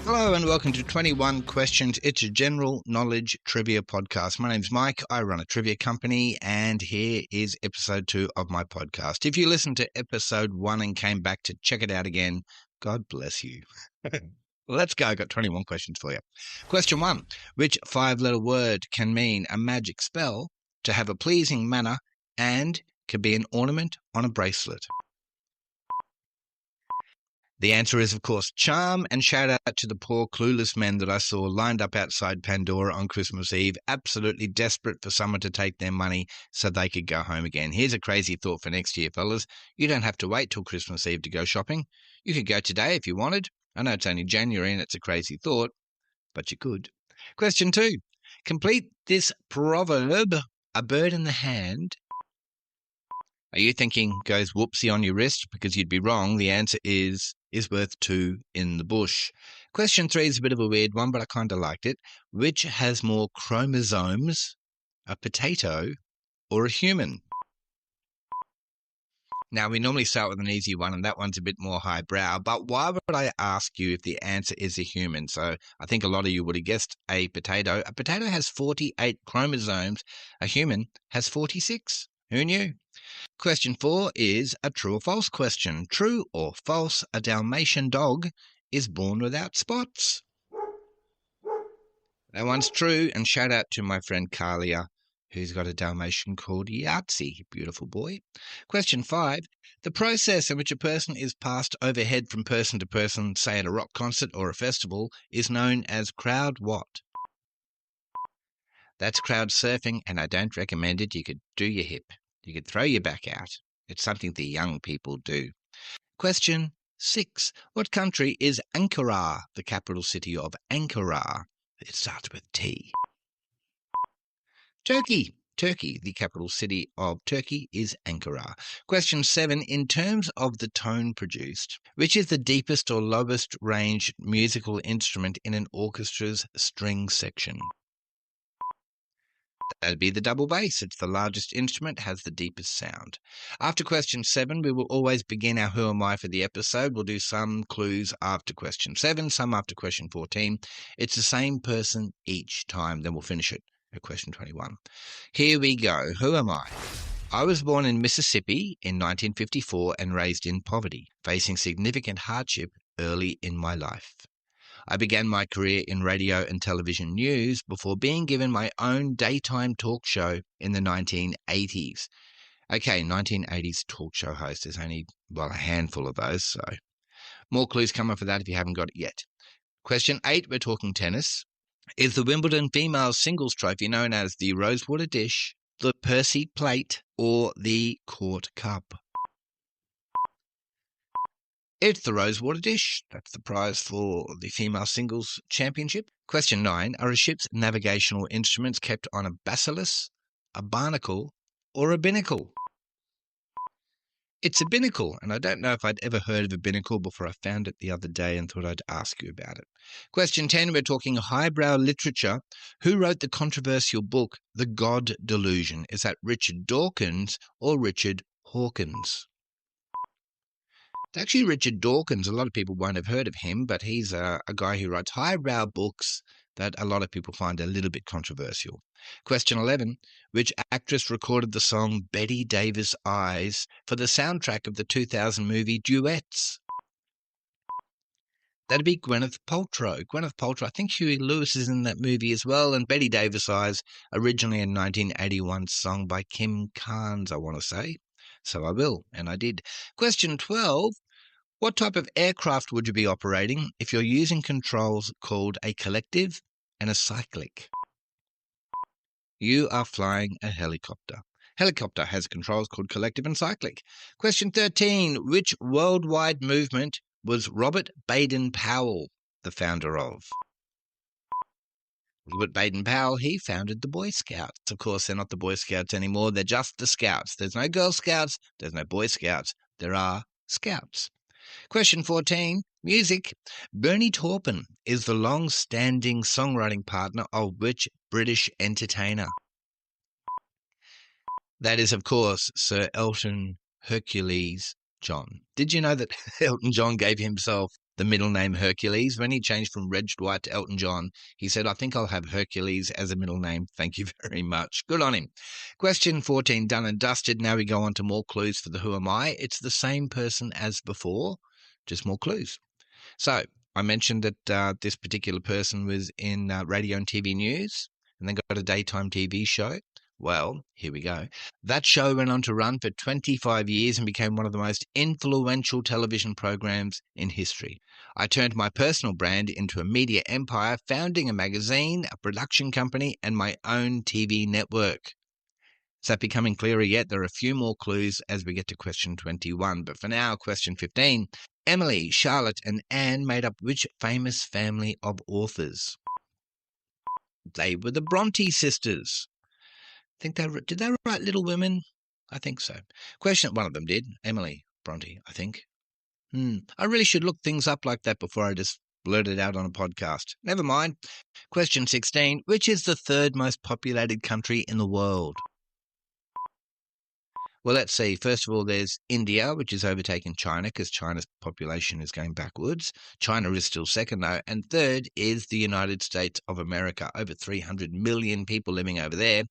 Hello and welcome to 21 Questions. It's a general knowledge trivia podcast. My name's Mike. I run a trivia company and here is episode 2 of my podcast. If you listened to episode 1 and came back to check it out again, God bless you. Let's go. I've got 21 questions for you. Question 1. Which 5-letter word can mean a magic spell, to have a pleasing manner, and can be an ornament on a bracelet? The answer is, of course, charm, and shout out to the poor clueless men that I saw lined up outside Pandora on Christmas Eve, absolutely desperate for someone to take their money so they could go home again. Here's a crazy thought for next year, fellas. You don't have to wait till Christmas Eve to go shopping. You could go today if you wanted. I know it's only January and it's a crazy thought, but you could. Question 2. Complete this proverb, a bird in the hand. Are you thinking goes whoopsie on your wrist? Because you'd be wrong. The answer is worth 2 in the bush. Question 3 is a bit of a weird one, but I kind of liked it. Which has more chromosomes, a potato or a human? Now, we normally start with an easy one, and that one's a bit more highbrow, but why would I ask you if the answer is a human? So I think a lot of you would have guessed a potato. A potato has 48 chromosomes. A human has 46. Who knew? Question 4 is a true or false question. True or false, a Dalmatian dog is born without spots? That one's true, and shout out to my friend Carlia, who's got a Dalmatian called Yahtzee. Beautiful boy. Question 5. The process in which a person is passed overhead from person to person, say at a rock concert or a festival, is known as crowd what? That's crowd surfing, and I don't recommend it. You could do your hip. You could throw your back out. It's something the young people do. Question 6. What country is Ankara, the capital city of Ankara? It starts with T. Turkey. Turkey, the capital city of Turkey, is Ankara. Question 7. In terms of the tone produced, which is the deepest or lowest range musical instrument in an orchestra's string section? That'd be the double bass. It's the largest instrument, has the deepest sound. After question 7, we will always begin our Who Am I for the episode. We'll do some clues after question 7, some after question 14. It's the same person each time. Then we'll finish it at question 21. Here we go. Who am I? I was born in Mississippi in 1954 and raised in poverty, facing significant hardship early in my life. I began my career in radio and television news before being given my own daytime talk show in the 1980s. Okay, 1980s talk show host. There's only, a handful of those, so more clues coming for that if you haven't got it yet. Question 8, we're talking tennis. Is the Wimbledon female singles trophy known as the Rosewater Dish, the Percy Plate, or the Court Cup? It's the Rosewater Dish. That's the prize for the female singles championship. Question 9. Are a ship's navigational instruments kept on a bacillus, a barnacle, or a binnacle? It's a binnacle, and I don't know if I'd ever heard of a binnacle before I found it the other day and thought I'd ask you about it. Question 10. We're talking highbrow literature. Who wrote the controversial book, The God Delusion? Is that Richard Dawkins or Richard Hawkins? It's actually Richard Dawkins. A lot of people won't have heard of him, but he's a guy who writes highbrow books that a lot of people find a little bit controversial. Question 11. Which actress recorded the song Betty Davis Eyes for the soundtrack of the 2000 movie Duets? That'd be Gwyneth Paltrow. Gwyneth Paltrow, I think Huey Lewis is in that movie as well, and Betty Davis Eyes, originally a 1981 song by Kim Carnes, I want to say. So I will, and I did. Question 12. What type of aircraft would you be operating if you're using controls called a collective and a cyclic? You are flying a helicopter. Helicopter has controls called collective and cyclic. Question 13. Which worldwide movement was Robert Baden-Powell the founder of? Robert Baden-Powell, he founded the Boy Scouts. Of course, they're not the Boy Scouts anymore. They're just the Scouts. There's no Girl Scouts. There's no Boy Scouts. There are Scouts. Question 14. Music. Bernie Taupin is the long-standing songwriting partner of which British entertainer? That is, of course, Sir Elton Hercules John. Did you know that Elton John gave himself The middle name Hercules, when he changed from Reg Dwight to Elton John, he said, I think I'll have Hercules as a middle name. Thank you very much. Good on him. Question 14, done and dusted. Now we go on to more clues for the Who Am I? It's the same person as before, just more clues. So I mentioned that this particular person was in radio and TV news and then got a daytime TV show. Well, here we go. That show went on to run for 25 years and became one of the most influential television programs in history. I turned my personal brand into a media empire, founding a magazine, a production company, and my own TV network. Is that becoming clearer yet? There are a few more clues as we get to question 21. But for now, question 15. Emily, Charlotte, and Anne made up which famous family of authors? They were the Bronte sisters. Did they write Little Women? I think so. One of them did. Emily Bronte, I think. I really should look things up like that before I just blurt it out on a podcast. Never mind. Question 16. Which is the third most populated country in the world? Well, let's see. First of all, there's India, which has overtaken China because China's population is going backwards. China is still second, though. And third is the United States of America, over 300 million people living over there.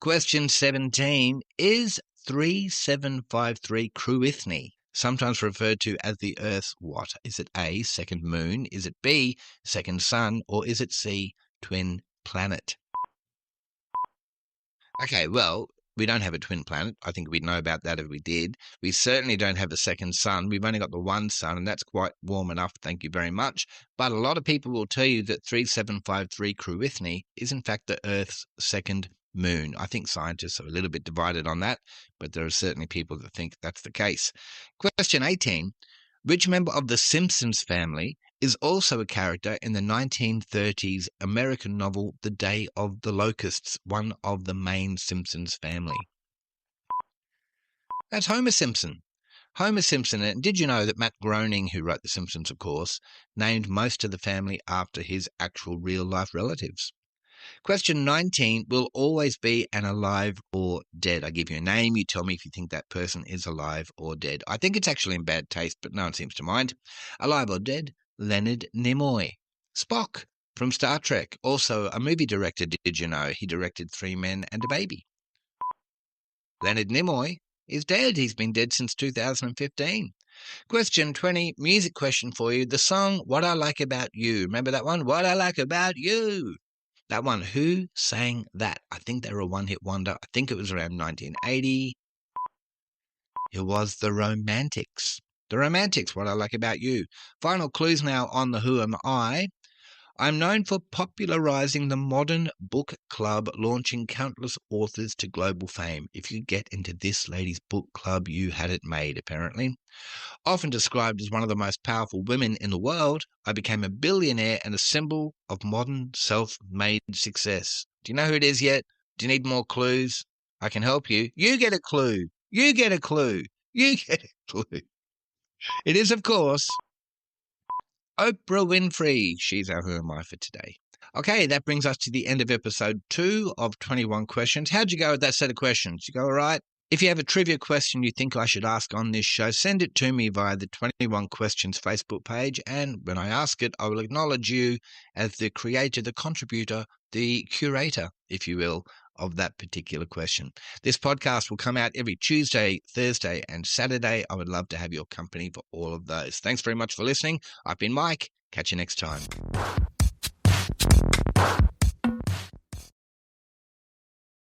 Question 17. Is 3753 Cruithne sometimes referred to as the Earth's what? Is it A, second moon? Is it B, second sun? Or is it C, twin planet? Okay, well, we don't have a twin planet. I think we'd know about that if we did. We certainly don't have a second sun. We've only got the one sun, and that's quite warm enough, thank you very much. But a lot of people will tell you that 3753 Cruithne is in fact the Earth's second moon. I think scientists are a little bit divided on that, but there are certainly people that think that's the case. Question 18. Which member of the Simpsons family is also a character in the 1930s American novel The Day of the Locusts, one of the main Simpsons family? That's Homer Simpson. Homer Simpson. And did you know that Matt Groening, who wrote The Simpsons, of course, named most of the family after his actual real-life relatives? Question 19 will always be an alive or dead. I give you a name, you tell me if you think that person is alive or dead. I think it's actually in bad taste, but no one seems to mind. Alive or dead, Leonard Nimoy. Spock from Star Trek, also a movie director, did you know? He directed Three Men and a Baby. Leonard Nimoy is dead. He's been dead since 2015. Question 20, music question for you. The song What I Like About You. Remember that one? What I Like About You. That one, who sang that? I think they were a one-hit wonder. I think it was around 1980. It was the Romantics. The Romantics, What I Like About You. Final clues now on the Who Am I? I'm known for popularizing the modern book club, launching countless authors to global fame. If you get into this lady's book club, you had it made, apparently. Often described as one of the most powerful women in the world, I became a billionaire and a symbol of modern self-made success. Do you know who it is yet? Do you need more clues? I can help you. You get a clue. You get a clue. You get a clue. It is, of course, Oprah Winfrey. She's our Who Am I for today. Okay, that brings us to the end of episode 2 of 21 questions. How'd you go with that set of questions? You go all right? If you have a trivia question you think I should ask on this show, send it to me via the 21 Questions Facebook page, and when I ask it, I will acknowledge you as the creator, the contributor, the curator, if you will, of that particular question. This podcast will come out every Tuesday, Thursday, and Saturday. I would love to have your company for all of those. Thanks very much for listening. I've been Mike. Catch you next time.